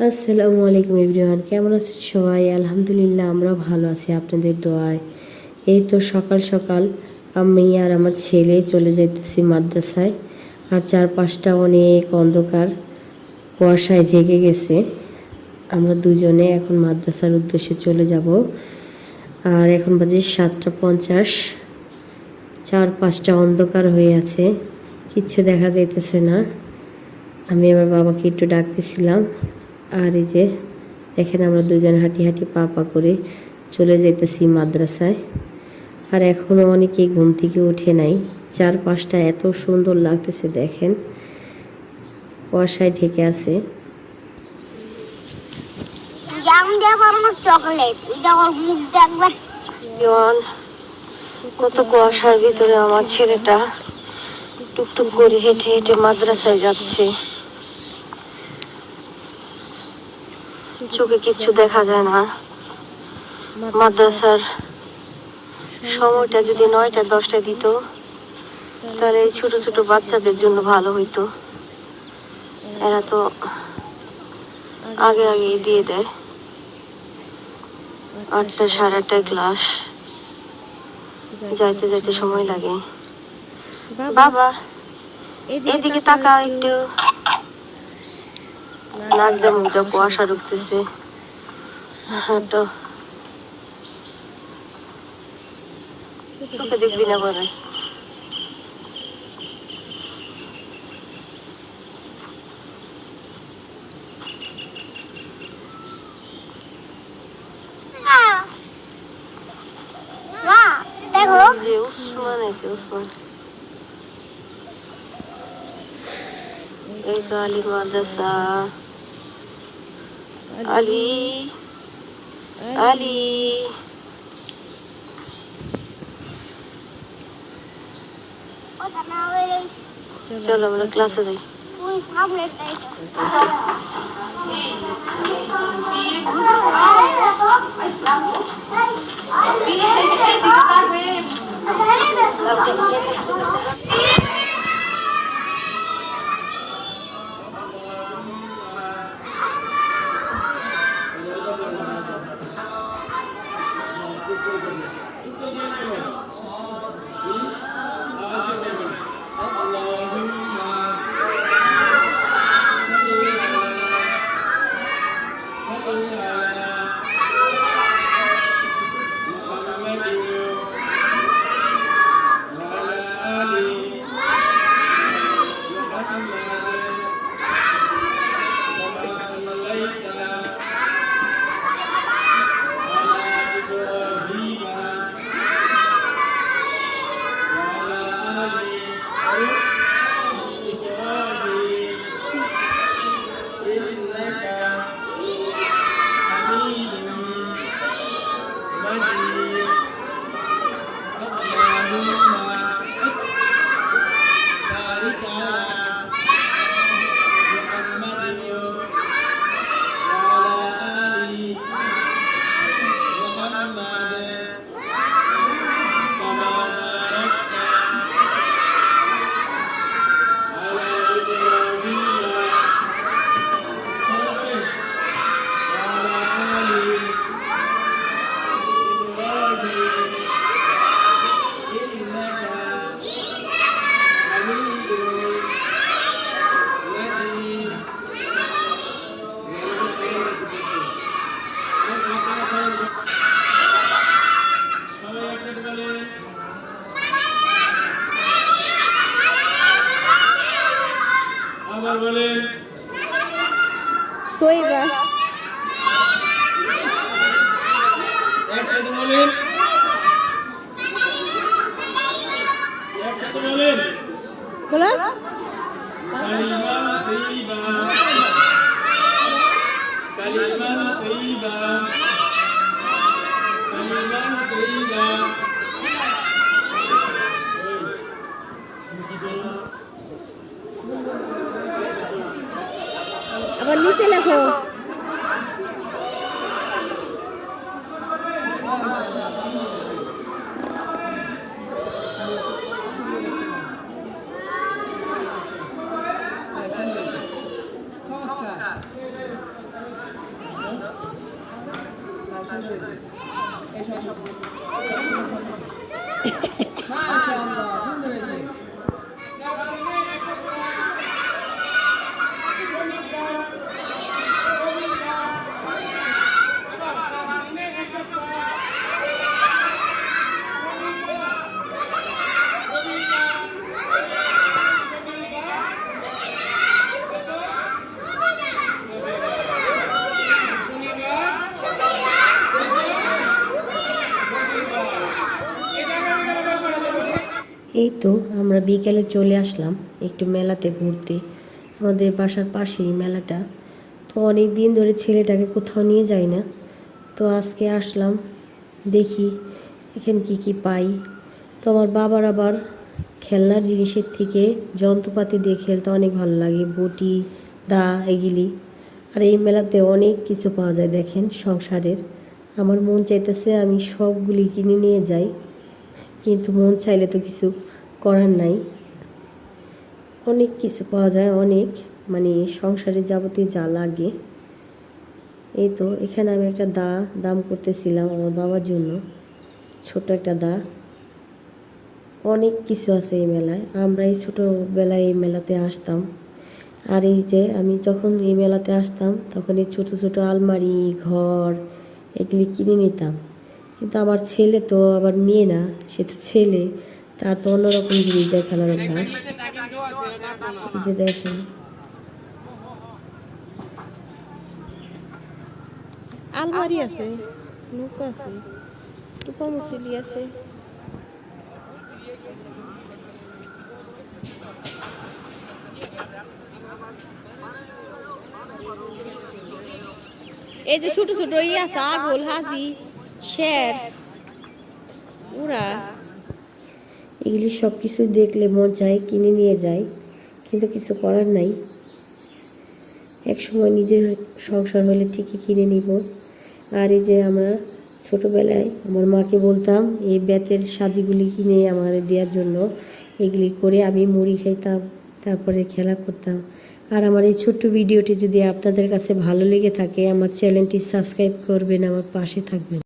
আসসালামু আলাইকুম এভরিওয়ান, কেমন আছেন সবাই? আলহামদুলিল্লাহ, আমরা ভালো আছি আপনাদের দোয়ায়। এই তো সকাল সকাল আমি আর আমার ছেলে চলে যাইতেছি মাদ্রাসায়। আর চারপাশটা অনেক অন্ধকার, কুয়াশায় ঢেকে গেছে। আমরা দুজনে এখন মাদ্রাসার উদ্দেশ্যে চলে যাব। আর এখন বাজে 7:50। চারপাশটা অন্ধকার হয়ে আছে, কিচ্ছু দেখা যাইতেছে না। আমি আমার বাবাকে একটু ডাকতেছিলাম। আর এই যে দেখেন, আমরা দুজন হাঁটি হাঁটি পা পা করে চলে যেতেছি মাদ্রাসায়। আর এখনও অনেকেই ঘুম থেকে উঠে নাই। চারপাশটা এত সুন্দর লাগতেছে, দেখেন কুয়াশায় ঢেকে আছে। কত কুয়াশার ভিতরে আমার ছেলেটা টুকটুক করে হেঁটে হেঁটে মাদ্রাসায় যাচ্ছে। চোখে কিছু দেখা যায় না। মাদ্রাসার সময়টা যদি 9টা-10টায় দিত, তাহলে এই ছোট ছোট বাচ্চাদের জন্য ভালো হইতো। এরা তো আগে আগে দিয়ে দেয়। 8টা, 8:30টায় ক্লাস, যাইতে যাইতে সময় লাগে। বাবা এদিকে তাকা একটু। নাক দিয়ে মুখে কুয়াশা ঢুকতেছে। তো চোখে দেখবি না বলে। উসমান আছে, উসমান। এই তো আলী মাদ্রাসা। আলী আলী চলো আমরা ক্লাসে যাই। আবার বলে তৈবা একসাথে বলেন, একসাথে বলেন বলো কালিমা তৈবা, কালিমা তৈবা, কালিমা তৈবা। আবার নিচে লেখো। এই তো আমরা বিকেলে চলে আসলাম একটু মেলাতে ঘুরতে। আমাদের বাসার পাশেই মেলাটা। তো অনেক দিন ধরে ছেলেটাকে কোথাও নিয়ে যাই না, তো আজকে আসলাম, দেখি এখানে কি কি পাই। তো আমার বাবার আবার খেলনার জিনিসের থেকে যন্ত্রপাতি দিয়ে খেলতে অনেক ভালো লাগে, বটি, দা, এগুলি। আর এই মেলাতে অনেক কিছু পাওয়া যায় দেখেন সংসারের। আমার মন চাইতেছে আমি সবগুলি কিনে নিয়ে যাই, কিন্তু মন চাইলে তো কিছু করার নাই। অনেক কিছু পাওয়া যায়, অনেক মানে সংসারে যাবতীয় যা লাগে। এই তো এখানে আমি একটা দাম করতেছিলাম আমার বাবার জন্য, ছোট একটা দা। অনেক কিছু আছে এই মেলায়। আমরা এই ছোটোবেলায় এই মেলাতে আসতাম। আর এই যে আমি যখন এই মেলাতে আসতাম তখন এই ছোটো ছোটো আলমারি, ঘর এগুলি কিনে নিতাম। কিন্তু আমার ছেলে তো আবার মেয়ে না, সে তো ছেলে, তার তো অন্যরকম জিনিস যায় খেলার অভ্যাস। এই যে দেখেন আলমারি আছে, নৌকা আছে, টুপা মুসলি আছে। এই যে ছোট ছোট ইয়ে আছে, আগল, হাজি, শের, উড়া। এগুলি সব কিছু দেখলে মন চায় কিনে নিয়ে যায়, কিন্তু কিছু করার নাই। এক সময় নিজের সংসার হলে ঠিকই কিনে নিব। আর এই যে আমরা ছোটোবেলায় আমার মাকে বলতাম এই বেতের সাজিগুলি কিনে আমার দেওয়ার জন্য, এগুলি করে আমি মুড়ি খাইতাম, তারপরে খেলা করতাম। আর আমার এই ছোট্ট ভিডিওটি যদি আপনাদের কাছে ভালো লেগে থাকে, আমার চ্যানেলটি সাবস্ক্রাইব করবেন, আমার পাশে থাকবেন।